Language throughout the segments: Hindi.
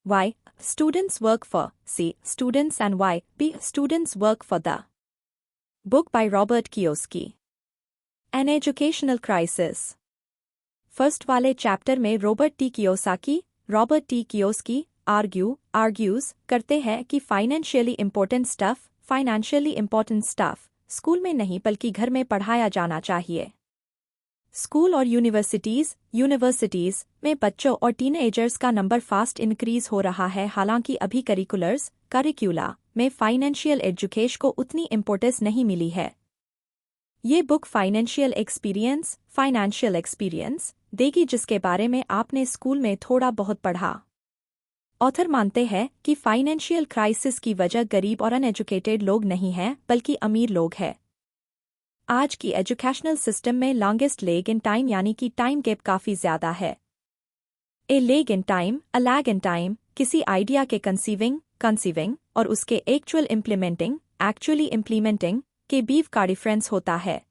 Y. Students work for. C. Students and Y. B. Students work for the. Book by Robert Kiyosaki. An Educational Crisis. First वाले चैप्टर में रॉबर्ट टी कियोसाकी आर्ग्यूज करते हैं कि फाइनेंशियली इम्पोर्टेंट स्टफ स्कूल में नहीं बल्कि घर में पढ़ाया जाना चाहिए। स्कूल और यूनिवर्सिटीज में बच्चों और टीनएजर्स का नंबर फास्ट इंक्रीज हो रहा है, हालांकि अभी करिकुला में फाइनेंशियल एजुकेशन को उतनी इम्पोर्टेंस नहीं मिली है। ये बुक फाइनेंशियल एक्सपीरियंस देगी जिसके बारे में आपने स्कूल में थोड़ा बहुत पढ़ा। ऑथर मानते हैं कि फाइनेंशियल क्राइसिस की वजह गरीब और अनएजुकेटेड लोग नहीं हैं बल्कि अमीर लोग हैं। आज की एजुकेशनल सिस्टम में लॉन्गेस्ट लेग इन टाइम यानी कि टाइम गैप काफ़ी ज़्यादा है। अ लैग इन टाइम किसी आइडिया के कंसीविंग और उसके एक्चुअली इम्प्लीमेंटिंग के बीच का डिफरेंस होता है।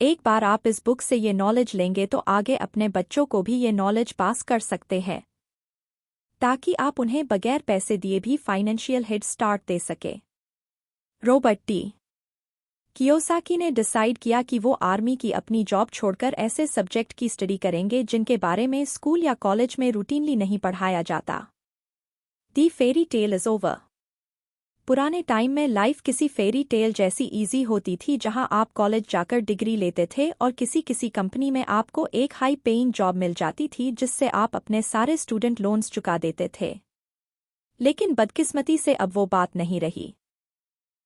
एक बार आप इस बुक से ये नॉलेज लेंगे तो आगे अपने बच्चों को भी ये नॉलेज पास कर सकते हैं ताकि आप उन्हें बगैर पैसे दिए भी फाइनेंशियल हेड स्टार्ट दे सके। रॉबर्ट टी कियोसाकी ने डिसाइड किया कि वो आर्मी की अपनी जॉब छोड़कर ऐसे सब्जेक्ट की स्टडी करेंगे जिनके बारे में स्कूल या कॉलेज में रूटीनली नहीं पढ़ाया जाता। दी फेरी टेल इज ओवर। पुराने टाइम में लाइफ किसी फेरी टेल जैसी इजी होती थी, जहां आप कॉलेज जाकर डिग्री लेते थे और किसी कंपनी में आपको एक हाई पेइंग जॉब मिल जाती थी जिससे आप अपने सारे स्टूडेंट लोन्स चुका देते थे। लेकिन बदकिस्मती से अब वो बात नहीं रही।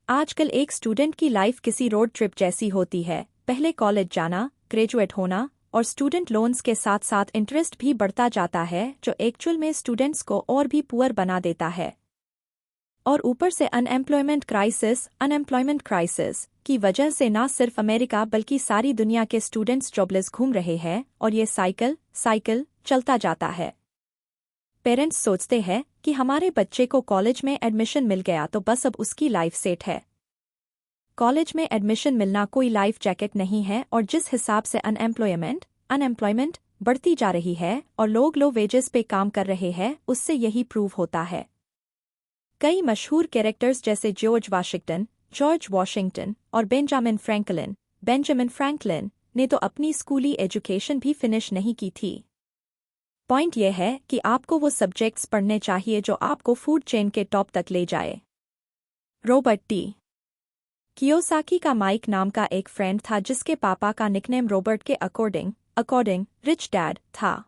आजकल एक स्टूडेंट की लाइफ किसी रोड ट्रिप जैसी होती है। पहले कॉलेज जाना, ग्रेजुएट होना और स्टूडेंट लोन्स के साथ साथ इंटरेस्ट भी बढ़ता जाता है, जो एक्चुअल में स्टूडेंट्स को और भी पुअर बना देता है। और ऊपर से अनएम्प्लॉयमेंट क्राइसिस की वजह से ना सिर्फ अमेरिका बल्कि सारी दुनिया के स्टूडेंट्स जॉबलेस घूम रहे हैं और ये साइकिल चलता जाता है। पेरेंट्स सोचते हैं कि हमारे बच्चे को कॉलेज में एडमिशन मिल गया तो बस अब उसकी लाइफ सेट है। कॉलेज में एडमिशन मिलना कोई लाइफ जैकेट नहीं है, और जिस हिसाब से अनएम्प्लॉयमेंट बढ़ती जा रही है और लोग लो वेजेस पे काम कर रहे हैं, उससे यही प्रूव होता है। कई मशहूर कैरेक्टर्स जैसे जॉर्ज वाशिंगटन और बेंजामिन फ्रैंकलिन ने तो अपनी स्कूली एजुकेशन भी फिनिश नहीं की थी। पॉइंट यह है कि आपको वो सब्जेक्ट्स पढ़ने चाहिए जो आपको फूड चेन के टॉप तक ले जाए। रॉबर्ट टी कियोसाकी का माइक नाम का एक फ्रेंड था जिसके पापा का निकनेम रॉबर्ट के अकॉर्डिंग रिच डैड था।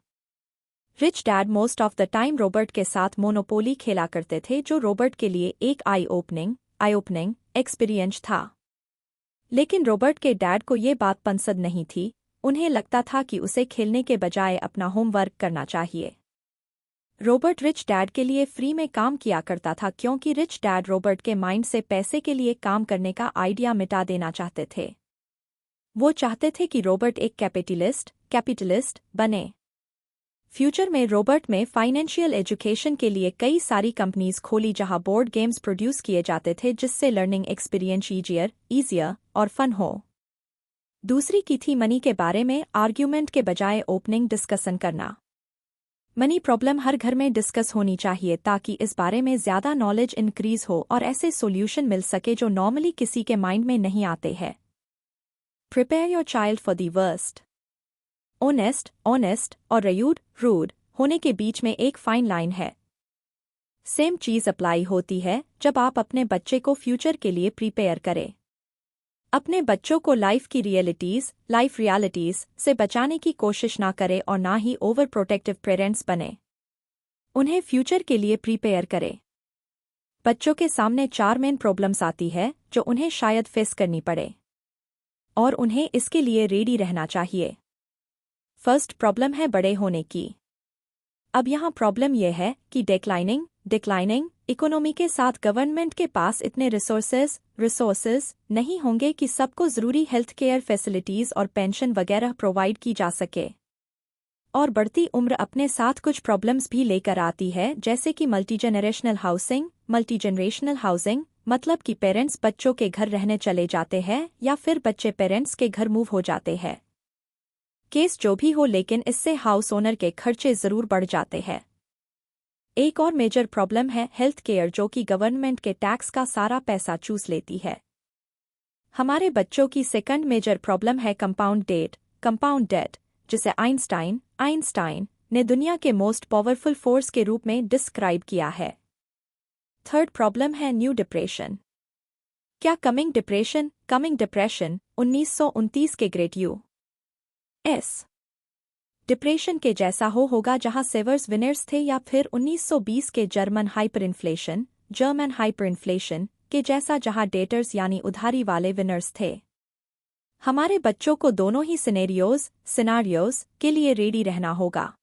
Rich dad most of the time Robert के साथ मोनोपोली खेला करते थे, जो रॉबर्ट के लिए एक आई ओपनिंग एक्सपीरियंस था। लेकिन रॉबर्ट के डैड को ये बात पसंद नहीं थी। उन्हें लगता था कि उसे खेलने के बजाय अपना होमवर्क करना चाहिए। रॉबर्ट रिच डैड के लिए फ्री में काम किया करता था क्योंकि रिच डैड रॉबर्ट के माइंड से पैसे के लिए काम करने का आइडिया मिटा देना चाहते थे। वो चाहते थे कि रॉबर्ट एक कैपिटलिस्ट बने। फ्यूचर में रॉबर्ट में फाइनेंशियल एजुकेशन के लिए कई सारी कंपनीज खोली जहां बोर्ड गेम्स प्रोड्यूस किए जाते थे जिससे लर्निंग एक्सपीरियंस ईजियर और फन हो। दूसरी की थी मनी के बारे में आर्ग्यूमेंट के बजाय ओपनिंग डिस्कशन करना। मनी प्रॉब्लम हर घर में डिस्कस होनी चाहिए ताकि इस बारे में ज़्यादा नॉलेज इंक्रीज हो और ऐसे सॉल्यूशन मिल सके जो नॉर्मली किसी के माइंड में नहीं आते हैं। Prepare your child for the worst. Honest और रूड होने के बीच में एक फाइन लाइन है। सेम चीज़ अप्लाई होती है जब आप अपने बच्चे को फ्यूचर के लिए प्रिपेयर करें। अपने बच्चों को लाइफ रियलिटीज से बचाने की कोशिश ना करें और ना ही ओवर प्रोटेक्टिव पेरेंट्स बने। उन्हें फ्यूचर के लिए प्रिपेयर करें। बच्चों के सामने 4 मेन प्रॉब्लम्स आती है जो उन्हें शायद फेस करनी पड़े और उन्हें इसके लिए रेडी रहना चाहिए। फर्स्ट प्रॉब्लम है बड़े होने की। अब यहाँ प्रॉब्लम यह है कि डिक्लाइनिंग इकोनॉमी के साथ गवर्नमेंट के पास इतने रिसोर्सेज नहीं होंगे कि सबको ज़रूरी हेल्थ केयर फैसिलिटीज़ और पेंशन वगैरह प्रोवाइड की जा सके। और बढ़ती उम्र अपने साथ कुछ प्रॉब्लम्स भी लेकर आती है, जैसे कि मल्टीजेनरेशनल हाउसिंग मतलब कि पेरेंट्स बच्चों के घर रहने चले जाते हैं या फिर बच्चे पेरेंट्स के घर मूव हो जाते हैं। केस जो भी हो, लेकिन इससे हाउस ओनर के खर्चे ज़रूर बढ़ जाते हैं। एक और मेजर प्रॉब्लम है हेल्थ केयर, जो कि गवर्नमेंट के टैक्स का सारा पैसा चूस लेती है। हमारे बच्चों की सेकंड मेजर प्रॉब्लम है कंपाउंड डेट, जिसे आइंस्टाइन ने दुनिया के मोस्ट पावरफुल फोर्स के रूप में डिस्क्राइब किया है। थर्ड प्रॉब्लम है न्यू डिप्रेशन। क्या कमिंग डिप्रेशन 1929 के ग्रेट US डिप्रेशन के जैसा होगा, जहां सेवर्स विनर्स थे, या फिर 1920 के जर्मन हाइपरइन्फ्लेशन के जैसा, जहां डेटर्स यानी उधारी वाले विनर्स थे। हमारे बच्चों को दोनों ही सिनारियोज के लिए रेडी रहना होगा।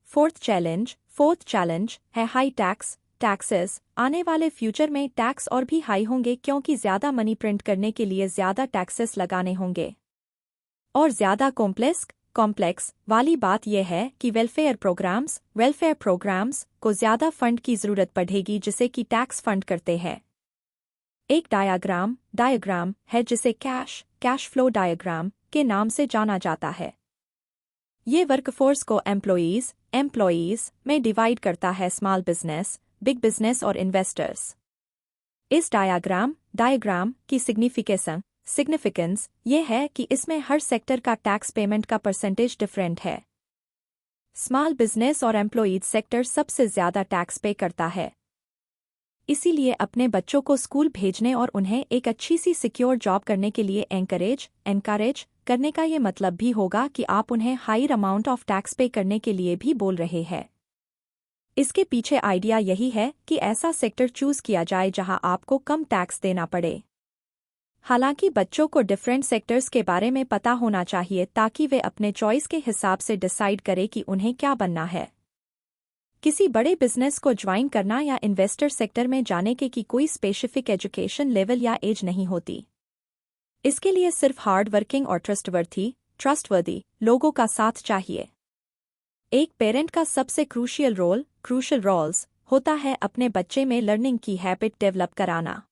फोर्थ चैलेंज है हाई टैक्सेस। आने वाले फ्यूचर में टैक्स और भी हाई होंगे, क्योंकि ज्यादा मनी प्रिंट करने के लिए ज्यादा टैक्सेस लगाने होंगे। और ज्यादा कॉम्प्लेक्स वाली बात यह है कि वेलफेयर प्रोग्राम्स को ज्यादा फंड की जरूरत पड़ेगी, जिसे कि टैक्स फंड करते हैं। एक डायग्राम है जिसे कैश फ्लो डायग्राम के नाम से जाना जाता है। ये वर्कफोर्स को एम्प्लॉइज में डिवाइड करता है, स्मॉल बिजनेस, बिग बिजनेस और इन्वेस्टर्स। इस डायग्राम की सिग्निफिकेंस ये है कि इसमें हर सेक्टर का टैक्स पेमेंट का परसेंटेज डिफरेंट है। स्मॉल बिजनेस और एम्प्लॉइज सेक्टर सबसे ज्यादा टैक्स पे करता है। इसीलिए अपने बच्चों को स्कूल भेजने और उन्हें एक अच्छी सी सिक्योर जॉब करने के लिए एनकरेज करने का ये मतलब भी होगा कि आप उन्हें हायर अमाउंट ऑफ टैक्स पे करने के लिए भी बोल रहे हैं। इसके पीछे आइडिया यही है कि ऐसा सेक्टर चूज किया जाए जहां आपको कम टैक्स देना पड़े। हालांकि बच्चों को डिफरेंट सेक्टर्स के बारे में पता होना चाहिए, ताकि वे अपने चॉइस के हिसाब से डिसाइड करें कि उन्हें क्या बनना है। किसी बड़े बिजनेस को ज्वाइन करना या इन्वेस्टर सेक्टर में जाने की कोई स्पेसिफिक एजुकेशन लेवल या एज नहीं होती। इसके लिए सिर्फ हार्ड वर्किंग और ट्रस्टवर्दी लोगों का साथ चाहिए। एक पेरेंट का सबसे क्रूशियल रोल्स होता है अपने बच्चे में लर्निंग की हैबिट डेवलप कराना।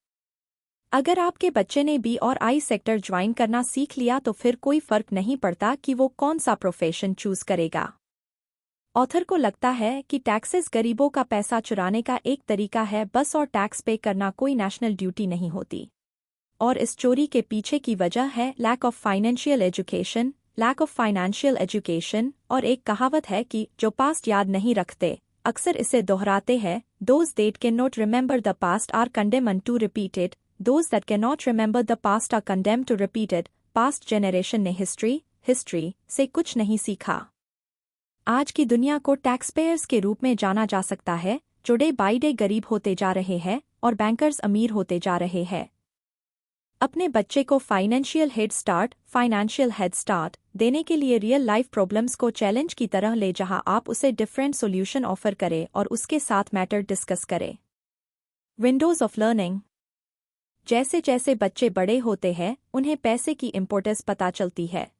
अगर आपके बच्चे ने बी और आई सेक्टर ज्वाइन करना सीख लिया, तो फिर कोई फर्क नहीं पड़ता कि वो कौन सा प्रोफेशन चूज करेगा। ऑथर को लगता है कि टैक्सेस गरीबों का पैसा चुराने का एक तरीका है बस, और टैक्स पे करना कोई नेशनल ड्यूटी नहीं होती। और इस चोरी के पीछे की वजह है लैक ऑफ फाइनेंशियल एजुकेशन। और एक कहावत है कि जो पास्ट याद नहीं रखते अक्सर इसे दोहराते हैं, those that can not remember the past are condemned to repeat it, those that can not remember the past are condemned to repeat it. Past generation ने हिस्ट्री से कुछ नहीं सीखा। आज की दुनिया को टैक्स पेयर्स के रूप में जाना जा सकता है, जो डे बाई डे गरीब होते जा रहे हैं और बैंकर्स अमीर होते जा रहे हैं। अपने बच्चे को फाइनेंशियल हेड स्टार्ट देने के लिए रियल लाइफ प्रॉब्लम्स को चैलेंज की तरह ले, जहां आप उसे डिफरेंट सॉल्यूशन ऑफर करें और उसके साथ मैटर डिस्कस करें। Windows of learning. जैसे जैसे बच्चे बड़े होते हैं, उन्हें पैसे की इम्पोर्टेंस पता चलती है।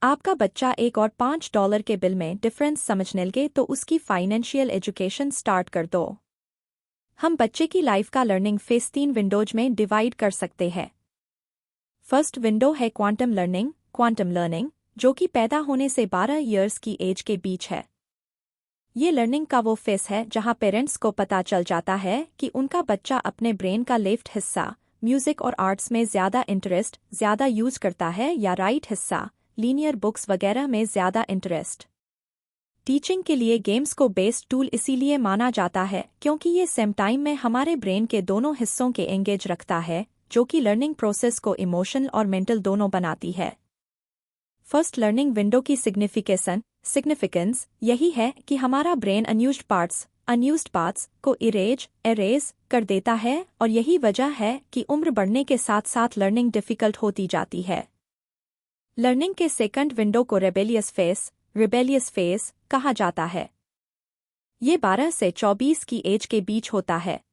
आपका बच्चा $1 और $5 के बिल में डिफरेंस समझने लगे तो उसकी फाइनेंशियल एजुकेशन स्टार्ट कर दो। हम बच्चे की लाइफ का लर्निंग फेस 3 विंडोज में डिवाइड कर सकते हैं। फर्स्ट विंडो है क्वांटम लर्निंग, जो कि पैदा होने से 12 इयर्स की एज के बीच है। ये लर्निंग का वो फेस है जहां पेरेंट्स को पता चल जाता है कि उनका बच्चा अपने ब्रेन का लेफ्ट हिस्सा म्यूजिक और आर्ट्स में ज्यादा यूज करता है, या राइट हिस्सा लीनियर बुक्स वगैरह में ज्यादा इंटरेस्ट। टीचिंग के लिए गेम्स को बेस्ट टूल इसीलिए माना जाता है क्योंकि ये सेम टाइम में हमारे ब्रेन के दोनों हिस्सों के एंगेज रखता है, जो कि लर्निंग प्रोसेस को इमोशनल और मेंटल दोनों बनाती है। फर्स्ट लर्निंग विंडो की सिग्निफिकेंस यही है कि हमारा ब्रेन अनयूज्ड पार्ट्स को एरेज कर देता है, और यही वजह है कि उम्र बढ़ने के साथ साथ लर्निंग डिफिकल्ट होती जाती है। लर्निंग के सेकंड विंडो को रिबेलियस फेस कहा जाता है। ये 12 से 24 की एज के बीच होता है।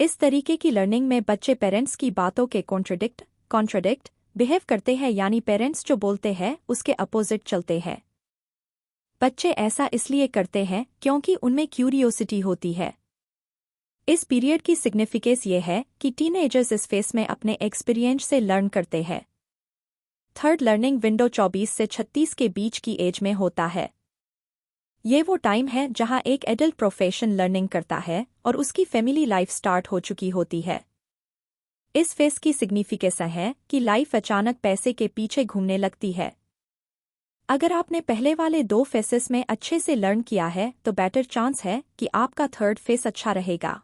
इस तरीके की लर्निंग में बच्चे पेरेंट्स की बातों के कॉन्ट्रडिक्ट बिहेव करते हैं, यानी पेरेंट्स जो बोलते हैं उसके अपोजिट चलते हैं। बच्चे ऐसा इसलिए करते हैं क्योंकि उनमें क्यूरियोसिटी होती है। इस पीरियड की सिग्निफिकेंस ये है कि टीनेजर्स इस फेस में अपने एक्सपीरियंस से लर्न करते हैं। थर्ड लर्निंग विंडो 24 से 36 के बीच की एज में होता है। ये वो टाइम है जहां एक एडल्ट प्रोफेशन लर्निंग करता है और उसकी फैमिली लाइफ स्टार्ट हो चुकी होती है। इस फेस की सिग्निफिकेंस है कि लाइफ अचानक पैसे के पीछे घूमने लगती है। अगर आपने पहले वाले 2 फेसेस में अच्छे से लर्न किया है तो बेटर चांस है कि आपका थर्ड फेस अच्छा रहेगा।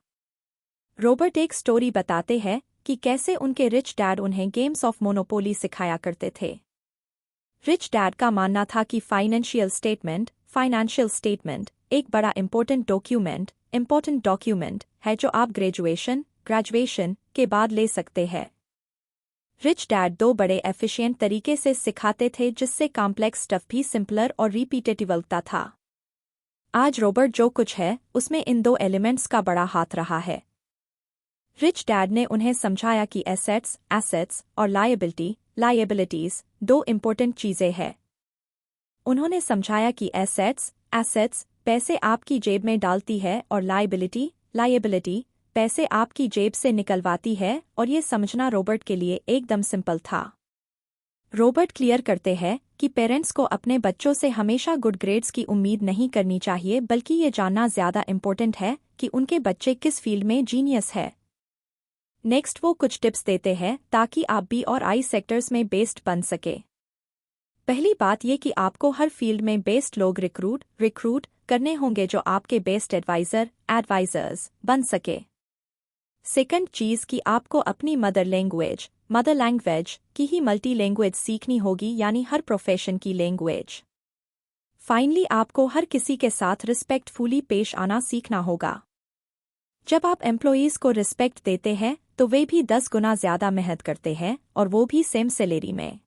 रॉबर्ट एक स्टोरी बताते हैं कि कैसे उनके रिच डैड उन्हें गेम्स ऑफ मोनोपोली सिखाया करते थे। रिच डैड का मानना था कि फाइनेंशियल स्टेटमेंट एक बड़ा इम्पोर्टेंट डॉक्यूमेंट है जो आप ग्रेजुएशन के बाद ले सकते हैं। रिच डैड 2 बड़े एफिशिएंट तरीके से सिखाते थे जिससे कॉम्प्लेक्स स्टफ भी सिंपलर और रिपीटेटिव लगता था। आज रॉबर्ट जो कुछ है उसमें इन 2 एलिमेंट्स का बड़ा हाथ रहा है। रिच डैड ने उन्हें समझाया कि एसेट्स और लायबिलिटीज 2 इम्पोर्टेंट चीजें हैं। उन्होंने समझाया कि एसेट्स पैसे आपकी जेब में डालती है और लायबिलिटी पैसे आपकी जेब से निकलवाती है, और ये समझना रॉबर्ट के लिए एकदम सिंपल था। रॉबर्ट क्लियर करते हैं कि पेरेंट्स को अपने बच्चों से हमेशा गुड ग्रेड्स की उम्मीद नहीं करनी चाहिए, बल्कि ये जानना ज़्यादा इम्पोर्टेंट है कि उनके बच्चे किस फील्ड में जीनियस है। नेक्स्ट वो कुछ टिप्स देते हैं ताकि आप बी और आई सेक्टर्स में बेस्ड बन सके। पहली बात ये कि आपको हर फील्ड में बेस्ट लोग रिक्रूट करने होंगे जो आपके बेस्ट एडवाइजर्स बन सके। सेकंड चीज़ कि आपको अपनी मदर लैंग्वेज की ही मल्टी लैंग्वेज सीखनी होगी, यानी हर प्रोफेशन की लैंग्वेज। फाइनली आपको हर किसी के साथ रिस्पेक्टफुली पेश आना सीखना होगा। जब आप एम्प्लॉयीज़ को रिस्पेक्ट देते हैं तो वे भी 10 गुना ज़्यादा मेहनत करते हैं, और वो भी सेम सैलरी में।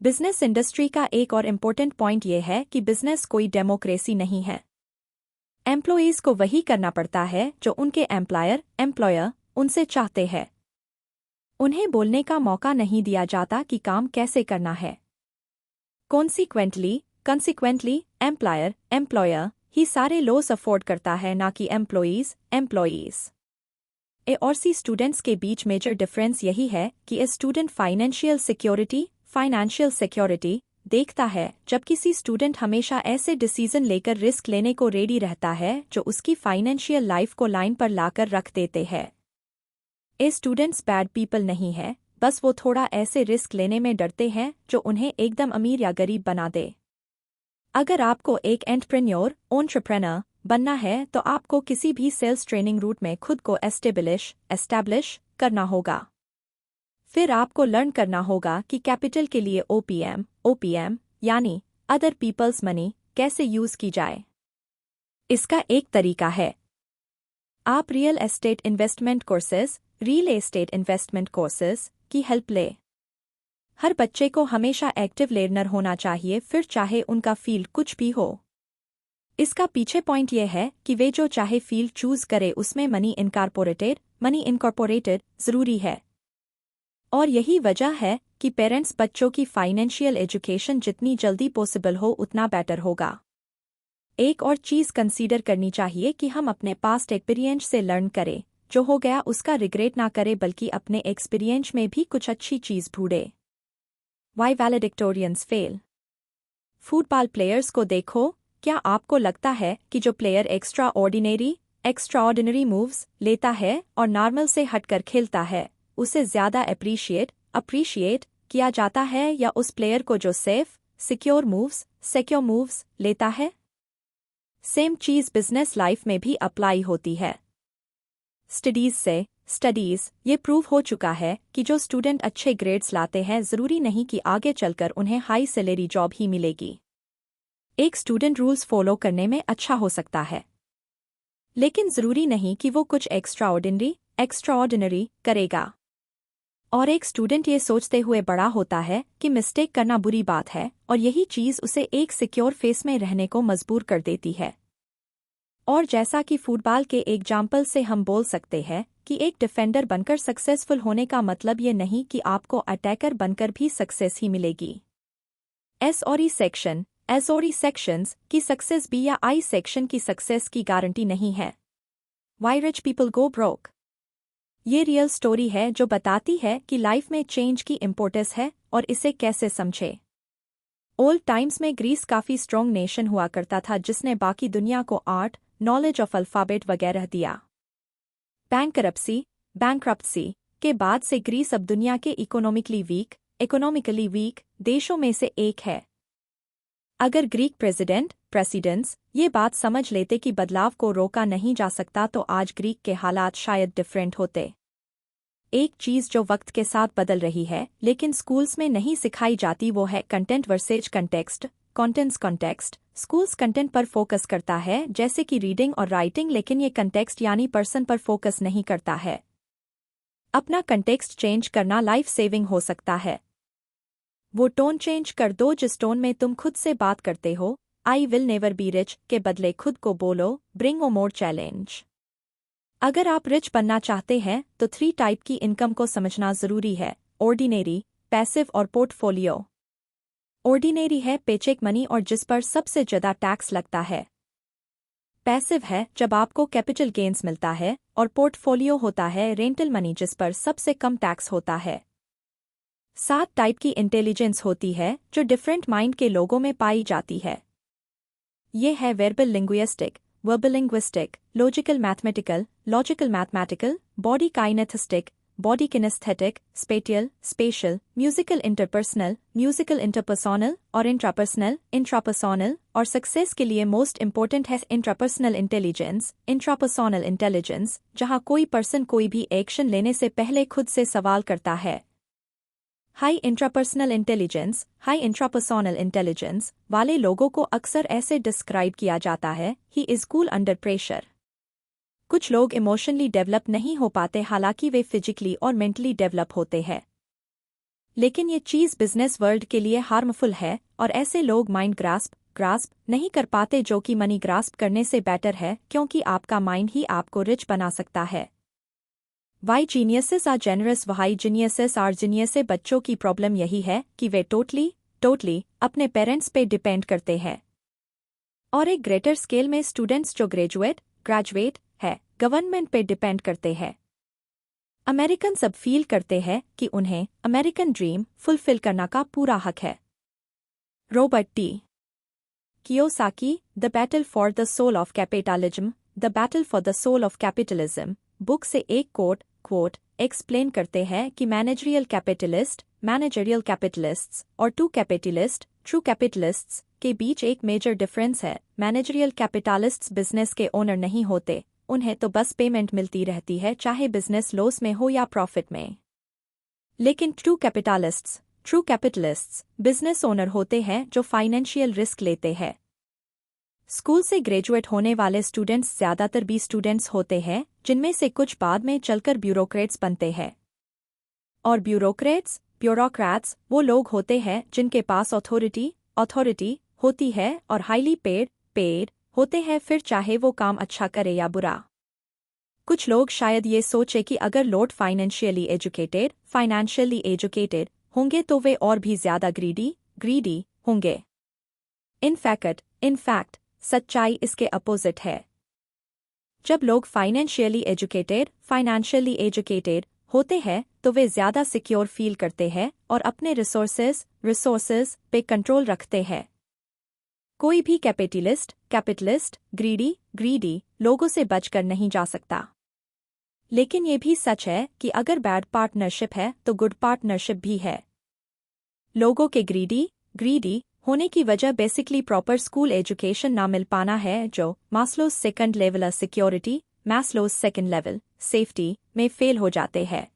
बिजनेस इंडस्ट्री का एक और इम्पोर्टेंट पॉइंट ये है कि बिजनेस कोई डेमोक्रेसी नहीं है। एम्प्लॉयीज़ को वही करना पड़ता है जो उनके एम्प्लॉयर उनसे चाहते हैं। उन्हें बोलने का मौका नहीं दिया जाता कि काम कैसे करना है। कॉन्सिक्वेंटली एम्प्लॉयर ही सारे लॉस अफोर्ड करता है, ना कि एम्प्लॉयीज। ए और सी स्टूडेंट्स के बीच मेजर डिफरेंस यही है कि ए स्टूडेंट फाइनेंशियल सिक्योरिटी देखता है, जब किसी स्टूडेंट हमेशा ऐसे डिसीजन लेकर रिस्क लेने को रेडी रहता है जो उसकी फाइनेंशियल लाइफ को लाइन पर लाकर रख देते हैं। ए स्टूडेंट्स बैड पीपल नहीं है, बस वो थोड़ा ऐसे रिस्क लेने में डरते हैं जो उन्हें एकदम अमीर या गरीब बना दे। अगर आपको एक एंटरप्रेन्योर बनना है तो आपको किसी भी सेल्स ट्रेनिंग रूट में खुद को एस्टैब्लिश करना होगा। फिर आपको लर्न करना होगा कि कैपिटल के लिए ओपीएम यानी अदर पीपल्स मनी कैसे यूज की जाए। इसका एक तरीका है, आप रियल एस्टेट इन्वेस्टमेंट कोर्सेज की हेल्प ले। हर बच्चे को हमेशा एक्टिव लर्नर होना चाहिए, फिर चाहे उनका फील्ड कुछ भी हो। इसका पीछे पॉइंट यह है कि वे जो चाहे फील्ड चूज करे उसमें मनी इनकॉर्पोरेटेड जरूरी है। और यही वजह है कि पेरेंट्स बच्चों की फाइनेंशियल एजुकेशन जितनी जल्दी पॉसिबल हो उतना बेटर होगा। एक और चीज़ कंसीडर करनी चाहिए कि हम अपने पास्ट एक्सपीरियंस से लर्न करें, जो हो गया उसका रिग्रेट ना करें, बल्कि अपने एक्सपीरियंस में भी कुछ अच्छी चीज़ ढूंढे। Why valedictorians fail. Football players को देखो, क्या आपको लगता है कि जो प्लेयर एक्स्ट्राऑर्डिनरी मूव्स लेता है और नॉर्मल से हटकर खेलता है उसे ज़्यादा अप्रिशिएट किया जाता है, या उस प्लेयर को जो सिक्योर मूव्स लेता है? सेम चीज़ बिजनेस लाइफ में भी अप्लाई होती है। स्टडीज ये प्रूव हो चुका है कि जो स्टूडेंट अच्छे ग्रेड्स लाते हैं ज़रूरी नहीं कि आगे चलकर उन्हें हाई सैलरी जॉब ही मिलेगी। एक स्टूडेंट रूल्स फॉलो करने में अच्छा हो सकता है, लेकिन ज़रूरी नहीं कि वो कुछ एक्स्ट्राऑर्डिनरी करेगा। और एक स्टूडेंट ये सोचते हुए बड़ा होता है कि मिस्टेक करना बुरी बात है, और यही चीज़ उसे एक सिक्योर फेस में रहने को मजबूर कर देती है। और जैसा कि फुटबॉल के एग्जाम्पल से हम बोल सकते हैं कि एक डिफेंडर बनकर सक्सेसफुल होने का मतलब ये नहीं कि आपको अटैकर बनकर भी सक्सेस ही मिलेगी। एस और ई सेक्शंस की सक्सेस बी या आई सेक्शन की सक्सेस की गारंटी नहीं है। Why rich people go broke. ये रियल स्टोरी है जो बताती है कि लाइफ में चेंज की इम्पोर्टेंस है और इसे कैसे समझे। ओल्ड टाइम्स में ग्रीस काफी स्ट्रॉन्ग नेशन हुआ करता था जिसने बाकी दुनिया को आर्ट, नॉलेज ऑफ अल्फाबेट वगैरह दिया। बैंकरप्सी के बाद से ग्रीस अब दुनिया के इकोनॉमिकली वीक देशों में से एक है। अगर ग्रीक प्रेसिडेंट्स ये बात समझ लेते कि बदलाव को रोका नहीं जा सकता तो आज ग्रीक के हालात शायद डिफरेंट होते। एक चीज जो वक्त के साथ बदल रही है लेकिन स्कूल्स में नहीं सिखाई जाती वो है content versus context. Schools content पर फोकस करता है जैसे कि रीडिंग और राइटिंग, लेकिन ये कंटेक्स्ट यानी पर्सन पर फोकस नहीं करता है। अपना कंटेक्स्ट चेंज करना लाइफ सेविंग हो सकता है। वो टोन चेंज कर दो जिस टोन में तुम खुद से बात करते हो। I will never be rich के बदले खुद को बोलो ब्रिंग ओ मोर चैलेंज। अगर आप रिच बनना चाहते हैं तो 3 टाइप की इनकम को समझना जरूरी है: ऑर्डिनरी, पैसिव और पोर्टफोलियो। ऑर्डिनरी है पेचेक मनी और जिस पर सबसे ज्यादा टैक्स लगता है। पैसिव है जब आपको कैपिटल गेन्स मिलता है, और पोर्टफोलियो होता है रेंटल मनी जिस पर सबसे कम टैक्स होता है। 7 टाइप की इंटेलिजेंस होती है जो डिफरेंट माइंड के लोगों में पाई जाती है। ये है verbal linguistic, logical mathematical, body kinesthetic, spatial, musical interpersonal और इंट्रापर्सनल। और सक्सेस के लिए मोस्ट इंपोर्टेंट है इंट्रापर्सनल इंटेलिजेंस, जहां कोई पर्सन कोई भी एक्शन लेने से पहले खुद से सवाल करता है। हाई इंट्रापर्सनल इंटेलिजेंस वाले लोगों को अक्सर ऐसे डिस्क्राइब किया जाता है, he is cool under pressure. कुछ लोग इमोशनली डेवलप नहीं हो पाते हालांकि वे फिजिकली और मेंटली डेवलप होते हैं। लेकिन ये चीज़ बिजनेस वर्ल्ड के लिए हार्मफुल है और ऐसे लोग माइंड ग्रास्प नहीं कर पाते जो कि मनी ग्रास्प करने से बेटर है, क्योंकि आपका माइंड ही आपको रिच बना सकता है। Why geniuses are generous why geniuses are genius. बच्चों की प्रॉब्लम यही है कि वे टोटली अपने पेरेंट्स पे डिपेंड करते हैं। और एक ग्रेटर स्केल में स्टूडेंट्स जो ग्रेजुएट है गवर्नमेंट पे डिपेंड करते हैं। अमेरिकन सब फील करते हैं कि उन्हें अमेरिकन ड्रीम फुलफिल करना का पूरा हक है। Robert T Kiyosaki, the battle for the soul of capitalism book से एक कोट एक्सप्लेन करते हैं कि मैनेजरियल कैपिटलिस्ट्स और ट्रू कैपिटलिस्ट्स के बीच एक मेजर डिफरेंस है। मैनेजरियल कैपिटलिस्ट्स बिजनेस के ओनर नहीं होते, उन्हें तो बस पेमेंट मिलती रहती है चाहे बिजनेस लॉस में हो या प्रॉफिट में। लेकिन ट्रू कैपिटलिस्ट्स बिजनेस ओनर होते हैं जो फाइनेंशियल रिस्क लेते हैं। स्कूल से ग्रेजुएट होने वाले स्टूडेंट्स ज्यादातर भी स्टूडेंट्स होते हैं जिनमें से कुछ बाद में चलकर ब्यूरोक्रेट्स बनते हैं। और ब्यूरोक्रेट्स वो लोग होते हैं जिनके पास अथॉरिटी होती है और हाईली पेड होते हैं, फिर चाहे वो काम अच्छा करे या बुरा। कुछ लोग शायद ये सोचे कि अगर लोग फाइनेंशियली एजुकेटेड होंगे तो वे और भी ज्यादा ग्रीडी होंगे। इनफैक्ट सच्चाई इसके अपोजिट है। जब लोग फाइनेंशियली एजुकेटेड होते हैं तो वे ज्यादा सिक्योर फील करते हैं और अपने रिसोर्सेज पे कंट्रोल रखते हैं। कोई भी कैपिटलिस्ट ग्रीडी लोगों से बचकर नहीं जा सकता। लेकिन ये भी सच है कि अगर बैड पार्टनरशिप है तो गुड पार्टनरशिप भी है। लोगों के ग्रीडी होने की वजह बेसिकली प्रॉपर स्कूल एजुकेशन ना मिल पाना है, जो मास्लोस सेकंड लेवल सेफ्टी में फेल हो जाते हैं।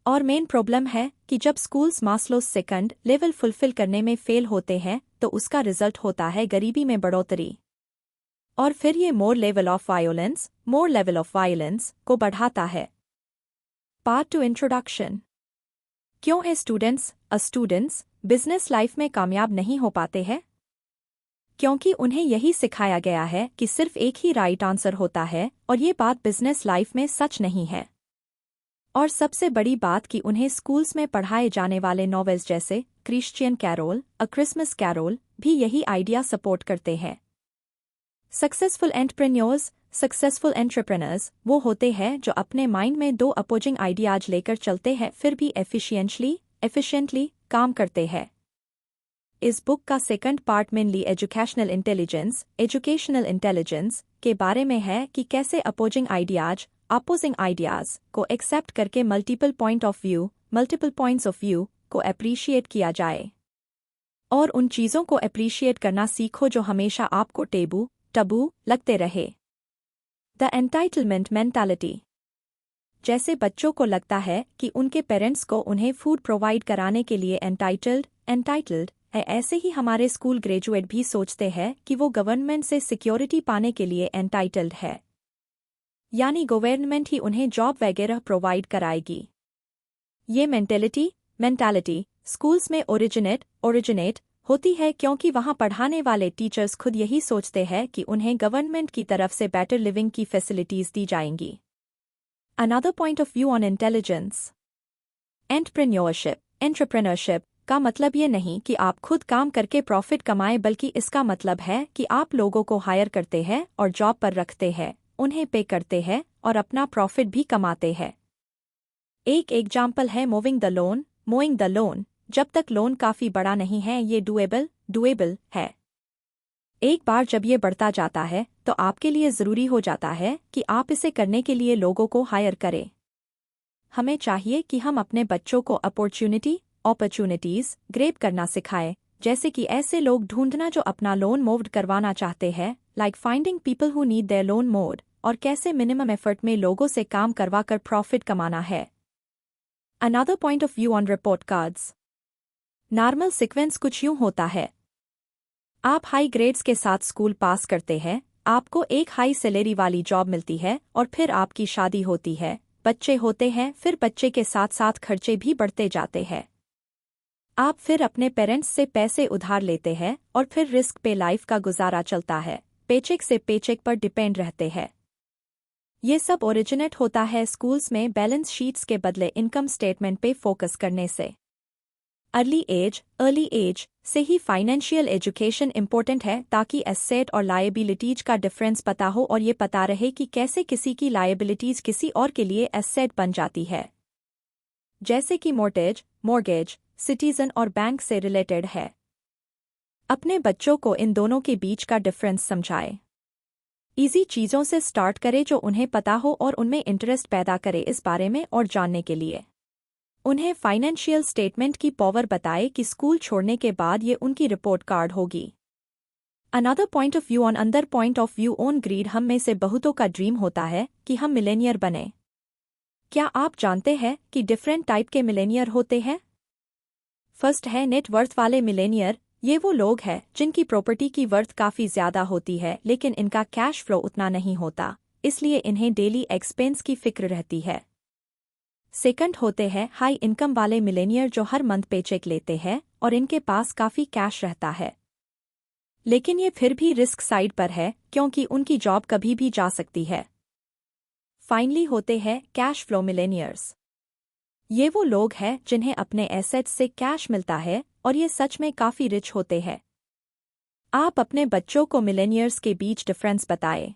और मेन प्रॉब्लम है कि जब स्कूल्स मास्लोस सेकंड लेवल फुलफिल करने में फेल होते हैं तो उसका रिजल्ट होता है गरीबी में बढ़ोतरी, और फिर ये मोर लेवल ऑफ वायलेंस को बढ़ाता है। Part 2 introduction. क्यों है स्टूडेंट्स बिजनेस लाइफ में कामयाब नहीं हो पाते हैं? क्योंकि उन्हें यही सिखाया गया है कि सिर्फ एक ही राइट आंसर होता है, और ये बात बिजनेस लाइफ में सच नहीं है। और सबसे बड़ी बात कि उन्हें स्कूल्स में पढ़ाए जाने वाले नॉवेल्स जैसे Christian carol, a Christmas carol भी यही आइडिया सपोर्ट करते हैं। सक्सेसफुल एंटरप्रेन्योर्स वो होते हैं जो अपने माइंड में 2 अपोजिंग आइडियाज लेकर चलते हैं फिर भी एफिशिएंटली काम करते हैं। इस बुक का second part mainly educational intelligence के बारे में है कि कैसे अपोजिंग आइडियाज को एक्सेप्ट करके मल्टीपल पॉइंट्स ऑफ व्यू को अप्रिशिएट किया जाए और उन चीज़ों को अप्रिशिएट करना सीखो जो हमेशा आपको टबू लगते रहे। The entitlement mentality. जैसे बच्चों को लगता है कि उनके पेरेंट्स को उन्हें फूड प्रोवाइड कराने के लिए एंटाइटल्ड है, ऐसे ही हमारे स्कूल ग्रेजुएट भी सोचते हैं कि वो गवर्नमेंट से सिक्योरिटी पाने के लिए एंटाइटल्ड है, यानी गवर्नमेंट ही उन्हें जॉब वगैरह प्रोवाइड कराएगी। ये मेंटालिटी स्कूल्स में ओरिजिनेट होती है क्योंकि वहाँ पढ़ाने वाले टीचर्स खुद यही सोचते हैं कि उन्हें गवर्नमेंट की तरफ से बेटर लिविंग की फैसिलिटीज दी जाएंगी। Another point of view on intelligence. Entrepreneurship का मतलब ये नहीं कि आप खुद काम करके प्रॉफिट कमाएं, बल्कि इसका मतलब है कि आप लोगों को हायर करते हैं और जॉब पर रखते हैं, उन्हें पे करते हैं और अपना प्रॉफिट भी कमाते हैं। एक एग्जाम्पल है मोइंग द लोन। जब तक लोन काफी बड़ा नहीं है ये डुएबल है। एक बार जब ये बढ़ता जाता है तो आपके लिए ज़रूरी हो जाता है कि आप इसे करने के लिए लोगों को हायर करें। हमें चाहिए कि हम अपने बच्चों को अपॉर्चुनिटीज ग्रैब करना सिखाएं, जैसे कि ऐसे लोग ढूंढना जो अपना लोन मूव्ड करवाना चाहते हैं, like finding people who need their loan mode, और कैसे मिनिमम एफर्ट में लोगों से काम करवाकर प्रॉफिट कमाना है। Another point of view on report cards. Normal sequence कुछ यूं होता है। आप हाई ग्रेड्स के साथ स्कूल पास करते हैं, आपको एक हाई सैलरी वाली जॉब मिलती है और फिर आपकी शादी होती है, बच्चे होते हैं, फिर बच्चे के साथ साथ खर्चे भी बढ़ते जाते हैं। आप फिर अपने पेरेंट्स से पैसे उधार लेते हैं और फिर रिस्क पे लाइफ का गुजारा चलता है, पेचेक से पेचेक पर डिपेंड रहते हैं। ये सब ओरिजिनेट होता है स्कूल्स में बैलेंस शीट्स के बदले इनकम स्टेटमेंट पे फोकस करने से। अर्ली एज से ही फाइनेंशियल एजुकेशन इम्पोर्टेंट है, ताकि एसेट और लायबिलिटीज का डिफरेंस पता हो और ये पता रहे कि कैसे किसी की लायबिलिटीज किसी और के लिए एसेट बन जाती है, जैसे कि मॉर्गेज सिटीजन और बैंक से रिलेटेड है। अपने बच्चों को इन दोनों के बीच का डिफरेंस समझाएं। इजी चीज़ों से स्टार्ट करें जो उन्हें पता हो और उनमें इंटरेस्ट पैदा करे इस बारे में और जानने के लिए। उन्हें फाइनेंशियल स्टेटमेंट की पावर बताए कि स्कूल छोड़ने के बाद ये उनकी रिपोर्ट कार्ड होगी। Another point of view on greed. हम में से बहुतों का ड्रीम होता है कि हम मिलेनियर बने। क्या आप जानते हैं कि डिफरेंट टाइप के मिलेनियर होते हैं? फर्स्ट है नेट वर्थ वाले मिलेनियर। ये वो लोग हैं जिनकी प्रॉपर्टी की वर्थ काफ़ी ज़्यादा होती है, लेकिन इनका कैश फ्लो उतना नहीं होता, इसलिए इन्हें डेली एक्सपेंस की फिक्र रहती है। सेकंड होते हैं हाई इनकम वाले मिलेनियर, जो हर मंथ पेचेक लेते हैं और इनके पास काफ़ी कैश रहता है, लेकिन ये फिर भी रिस्क साइड पर है क्योंकि उनकी जॉब कभी भी जा सकती है। फाइनली होते हैं कैश फ्लो मिलेनियर्स। ये वो लोग हैं जिन्हें अपने एसेट्स से कैश मिलता है और ये सच में काफ़ी रिच होते हैं। आप अपने बच्चों को मिलेनियर्स के बीच डिफरेंस बताएं।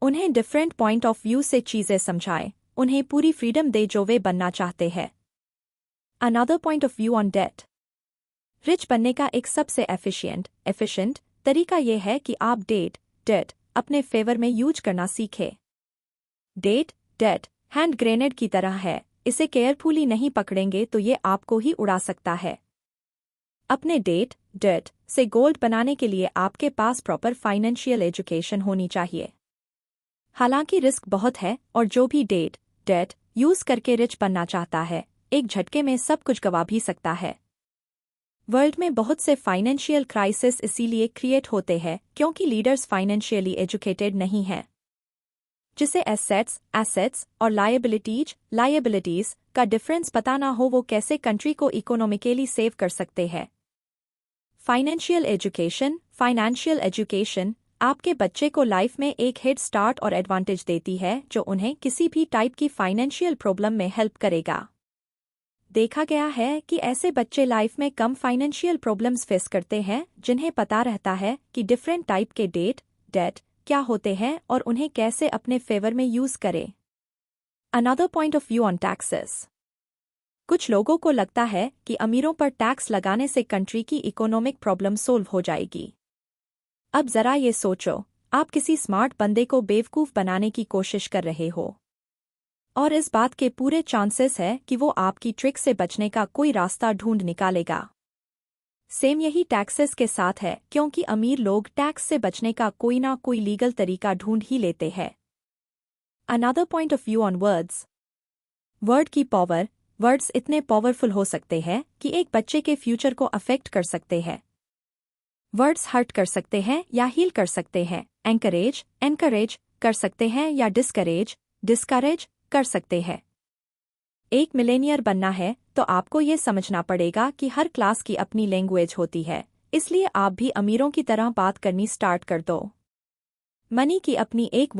उन्हें डिफरेंट पॉइंट ऑफ व्यू से चीज़ें समझाएं, उन्हें पूरी फ्रीडम दे जो वे बनना चाहते हैं। Another point of view on debt. Rich बनने का एक सबसे एफिशिएंट तरीका यह है कि आप डेट अपने फेवर में यूज करना सीखें। डेट हैंड ग्रेनेड की तरह है, इसे केयरफुली नहीं पकड़ेंगे तो ये आपको ही उड़ा सकता है। अपने डेट से गोल्ड बनाने के लिए आपके पास प्रॉपर फाइनेंशियल एजुकेशन होनी चाहिए। हालांकि रिस्क बहुत है और जो भी डेट यूज करके रिच बनना चाहता है, एक झटके में सब कुछ गवा भी सकता है। वर्ल्ड में बहुत से फाइनेंशियल क्राइसिस इसीलिए क्रिएट होते हैं क्योंकि लीडर्स फाइनेंशियली एजुकेटेड नहीं हैं, जिसे एसेट्स और लायबिलिटीज का डिफरेंस पता ना हो, वो कैसे कंट्री को इकोनॉमिकली सेव कर सकते हैं। फाइनेंशियल एजुकेशन आपके बच्चे को लाइफ में एक हेड स्टार्ट और एडवांटेज देती है जो उन्हें किसी भी टाइप की फाइनेंशियल प्रॉब्लम में हेल्प करेगा। देखा गया है कि ऐसे बच्चे लाइफ में कम फाइनेंशियल प्रॉब्लम्स फेस करते हैं जिन्हें पता रहता है कि डिफरेंट टाइप के डेट क्या होते हैं और उन्हें कैसे अपने फेवर में यूज करें। Another point of view on taxes. कुछ लोगों को लगता है कि अमीरों पर टैक्स लगाने से कंट्री की इकोनॉमिक प्रॉब्लम सोल्व हो जाएगी। अब जरा ये सोचो, आप किसी स्मार्ट बंदे को बेवकूफ़ बनाने की कोशिश कर रहे हो, और इस बात के पूरे चांसेस है कि वो आपकी ट्रिक से बचने का कोई रास्ता ढूंढ निकालेगा। सेम यही टैक्सेस के साथ है, क्योंकि अमीर लोग टैक्स से बचने का कोई ना कोई लीगल तरीका ढूंढ ही लेते हैं। Another point of view on words. Word की पावर। वर्ड्स इतने पावरफुल हो सकते हैं कि एक बच्चे के फ्यूचर को अफेक्ट कर सकते हैं। वर्ड्स हर्ट कर सकते हैं या हील कर सकते हैं, एनकरेज कर सकते हैं या डिस्करेज कर सकते हैं। एक मिलेनियर बनना है तो आपको ये समझना पड़ेगा कि हर क्लास की अपनी लैंग्वेज होती है, इसलिए आप भी अमीरों की तरह बात करनी स्टार्ट कर दो। मनी की अपनी एक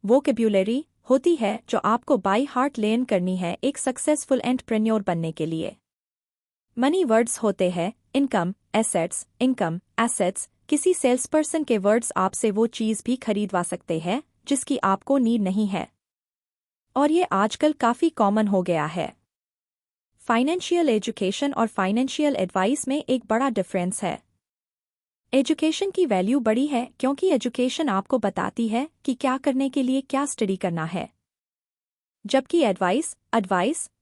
वोकेब्युलरी होती है जो आपको बाय हार्ट लर्न करनी है एक सक्सेसफुल एंटरप्रेन्योर बनने के लिए। मनी वर्ड्स होते हैं इनकम एसेट्स। किसी सेल्सपर्सन के वर्ड्स आपसे वो चीज़ भी खरीदवा सकते हैं जिसकी आपको नीड नहीं है, और ये आजकल काफ़ी कॉमन हो गया है। फाइनेंशियल एजुकेशन और फाइनेंशियल एडवाइस में एक बड़ा डिफरेंस है। एजुकेशन की वैल्यू बड़ी है क्योंकि एजुकेशन आपको बताती है कि क्या करने के लिए क्या स्टडी करना है, जबकि एडवाइस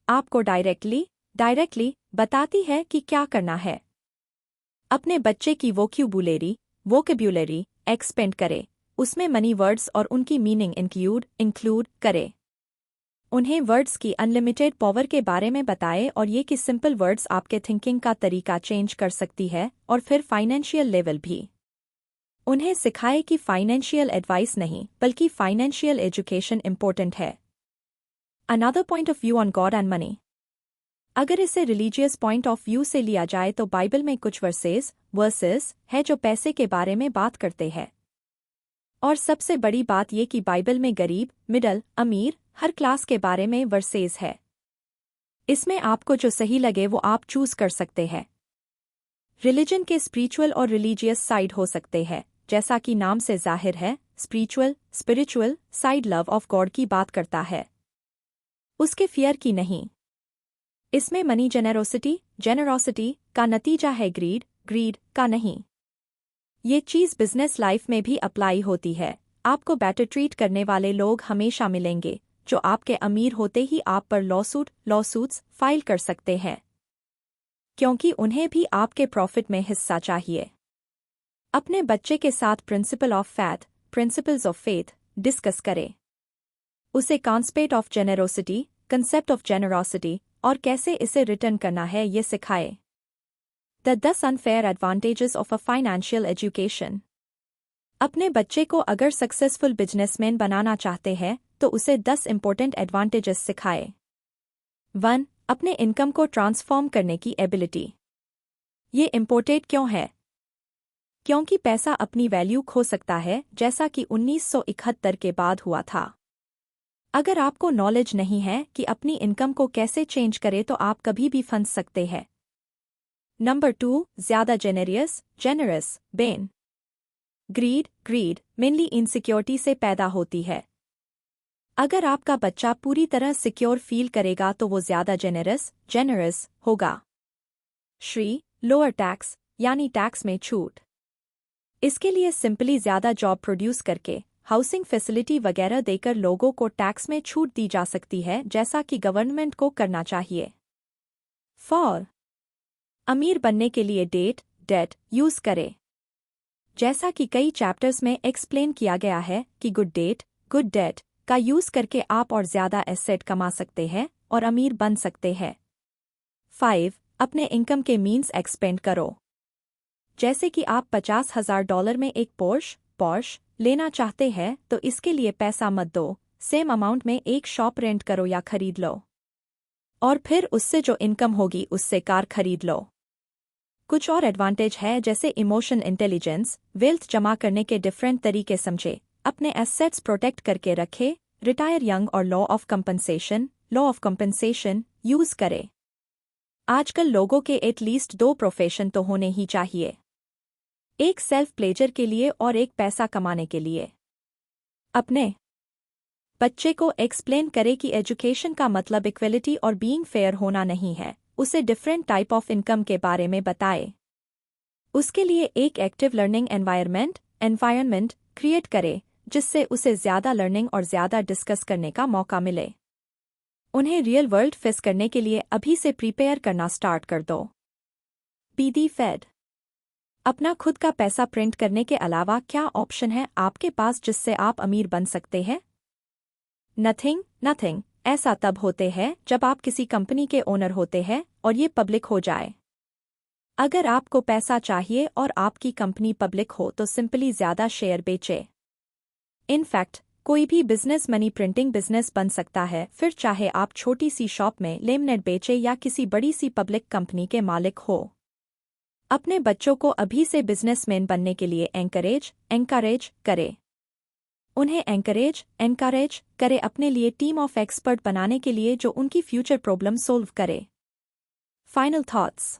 आपको डायरेक्टली बताती है कि क्या करना है। अपने बच्चे की वोकेब्युलरी एक्सपेंड करें, उसमें मनी वर्ड्स और उनकी मीनिंग इंक्लूड करें। उन्हें वर्ड्स की अनलिमिटेड पावर के बारे में बताएं और ये कि सिंपल वर्ड्स आपके थिंकिंग का तरीका चेंज कर सकती है, और फिर फाइनेंशियल लेवल भी। उन्हें सिखाएं कि फाइनेंशियल एडवाइस नहीं बल्कि फाइनेंशियल एजुकेशन इंपॉर्टेंट है। Another point of view on God and money. अगर इसे रिलीजियस पॉइंट ऑफ व्यू से लिया जाए तो बाइबल में कुछ वर्सेस है जो पैसे के बारे में बात करते हैं। और सबसे बड़ी बात ये कि बाइबल में गरीब, मिडल, अमीर, हर क्लास के बारे में वर्सेस है। इसमें आपको जो सही लगे वो आप चूज कर सकते हैं। रिलीजन के स्पिरिचुअल और रिलीजियस साइड हो सकते हैं, जैसा कि नाम से जाहिर है। Spiritual side love of God की बात करता है, उसके फियर की नहीं। इसमें मनी जेनरोसिटी का नतीजा है, ग्रीड का नहीं। ये चीज़ बिजनेस लाइफ में भी अप्लाई होती है। आपको बेटर ट्रीट करने वाले लोग हमेशा मिलेंगे जो आपके अमीर होते ही आप पर लॉसूट्स फाइल कर सकते हैं, क्योंकि उन्हें भी आपके प्रॉफिट में हिस्सा चाहिए। अपने बच्चे के साथ प्रिंसिपल्स ऑफ फेथ डिस्कस करें। उसे कंसेप्ट ऑफ जेनरोसिटी और कैसे इसे रिटर्न करना है ये सिखाए। The 10 unfair advantages of a financial education. अपने बच्चे को अगर सक्सेसफुल बिजनेसमैन बनाना चाहते हैं तो उसे 10 इंपॉर्टेंट एडवांटेजेस सिखाए। 1. अपने इनकम को ट्रांसफॉर्म करने की एबिलिटी। ये इम्पोर्टेंट क्यों है? क्योंकि पैसा अपनी वैल्यू खो सकता है, जैसा कि 1971 के बाद हुआ था। अगर आपको नॉलेज नहीं है कि अपनी इनकम को कैसे चेंज करे तो आप कभी भी फंस सकते हैं। नंबर 2. ज्यादा जेनरस बेन। ग्रीड मेनली इनसिक्योरिटी से पैदा होती है। अगर आपका बच्चा पूरी तरह सिक्योर फील करेगा तो वो ज्यादा जेनरस होगा। लोअर टैक्स यानी टैक्स में छूट। इसके लिए सिंपली ज्यादा जॉब प्रोड्यूस करके हाउसिंग फैसिलिटी वगैरह देकर लोगों को टैक्स में छूट दी जा सकती है, जैसा कि गवर्नमेंट को करना चाहिए। 4. अमीर बनने के लिए डेट यूज करें। जैसा कि कई चैप्टर्स में एक्सप्लेन किया गया है कि गुड डेट का यूज करके आप और ज्यादा एसेट कमा सकते हैं और अमीर बन सकते हैं। 5. अपने इनकम के मीन्स एक्सपेंड करो। जैसे कि आप $50,000 में एक पोर्श लेना चाहते हैं तो इसके लिए पैसा मत दो, सेम अमाउंट में एक शॉप रेंट करो या खरीद लो, और फिर उससे जो इनकम होगी उससे कार खरीद लो। कुछ और एडवांटेज है, जैसे इमोशन इंटेलिजेंस, वेल्थ जमा करने के डिफरेंट तरीके समझे, अपने एसेट्स प्रोटेक्ट करके रखे, रिटायर यंग, और लॉ ऑफ कंपनसेशन यूज करे। आजकल लोगों के एटलीस्ट 2 प्रोफेशन तो होने ही चाहिए, एक सेल्फ प्लेजर के लिए और एक पैसा कमाने के लिए। अपने बच्चे को एक्सप्लेन करे कि एजुकेशन का मतलब इक्वलिटी और बीइंग फेयर होना नहीं है, उसे डिफरेंट टाइप ऑफ इनकम के बारे में बताए। उसके लिए एक एक्टिव लर्निंग एनवायरनमेंट क्रिएट करे, जिससे उसे ज़्यादा लर्निंग और ज़्यादा डिस्कस करने का मौका मिले। उन्हें रियल वर्ल्ड फेस करने के लिए अभी से प्रिपेयर करना स्टार्ट कर दो। Be fed. अपना खुद का पैसा प्रिंट करने के अलावा क्या ऑप्शन है आपके पास जिससे आप अमीर बन सकते हैं? नथिंग। ऐसा तब होते हैं जब आप किसी कंपनी के ओनर होते हैं और ये पब्लिक हो जाए। अगर आपको पैसा चाहिए और आपकी कंपनी पब्लिक हो तो सिंपली ज़्यादा शेयर बेचे। इनफैक्ट कोई भी बिजनेस मनी प्रिंटिंग बिजनेस बन सकता है, फिर चाहे आप छोटी सी शॉप में लेमनेट बेचे या किसी बड़ी सी पब्लिक कंपनी के मालिक हो। अपने बच्चों को अभी से बिजनेसमैन बनने के लिए एनकरेज करें। उन्हें एनकरेज करें अपने लिए टीम ऑफ एक्सपर्ट बनाने के लिए जो उनकी फ्यूचर प्रॉब्लम सोल्व करे। Final thoughts.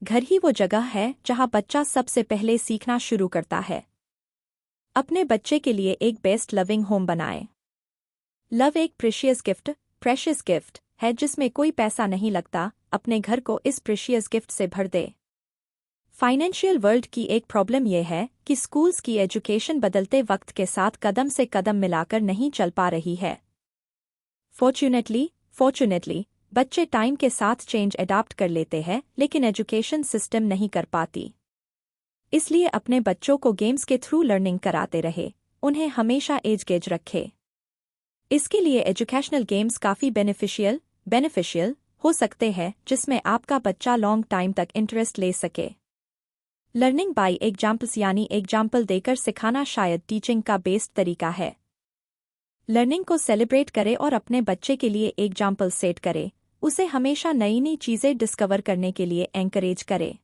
घर ही वो जगह है जहां बच्चा सबसे पहले सीखना शुरू करता है। अपने बच्चे के लिए एक बेस्ट लविंग होम बनाएं। लव एक प्रेशियस गिफ्ट है जिसमें कोई पैसा नहीं लगता। अपने घर को इस प्रेशियस गिफ्ट से भर दे। फाइनेंशियल वर्ल्ड की एक प्रॉब्लम यह है कि स्कूल्स की एजुकेशन बदलते वक्त के साथ कदम से कदम मिलाकर नहीं चल पा रही है। फॉर्चुनेटली बच्चे टाइम के साथ चेंज अडॉप्ट कर लेते हैं, लेकिन एजुकेशन सिस्टम नहीं कर पाती। इसलिए अपने बच्चों को गेम्स के थ्रू लर्निंग कराते रहे, उन्हें हमेशा एज रखे। इसके लिए एजुकेशनल गेम्स काफ़ी बेनिफिशियल हो सकते हैं जिसमें आपका बच्चा लॉन्ग टाइम तक इंटरेस्ट ले सके। लर्निंग बाय एग्जाम्पल्स यानी एग्जाम्पल देकर सिखाना शायद टीचिंग का बेस्ट तरीका है। लर्निंग को सेलिब्रेट करे और अपने बच्चे के लिए एग्जाम्पल सेट करे, उसे हमेशा नई चीज़ें डिस्कवर करने के लिए एनकरेज करे।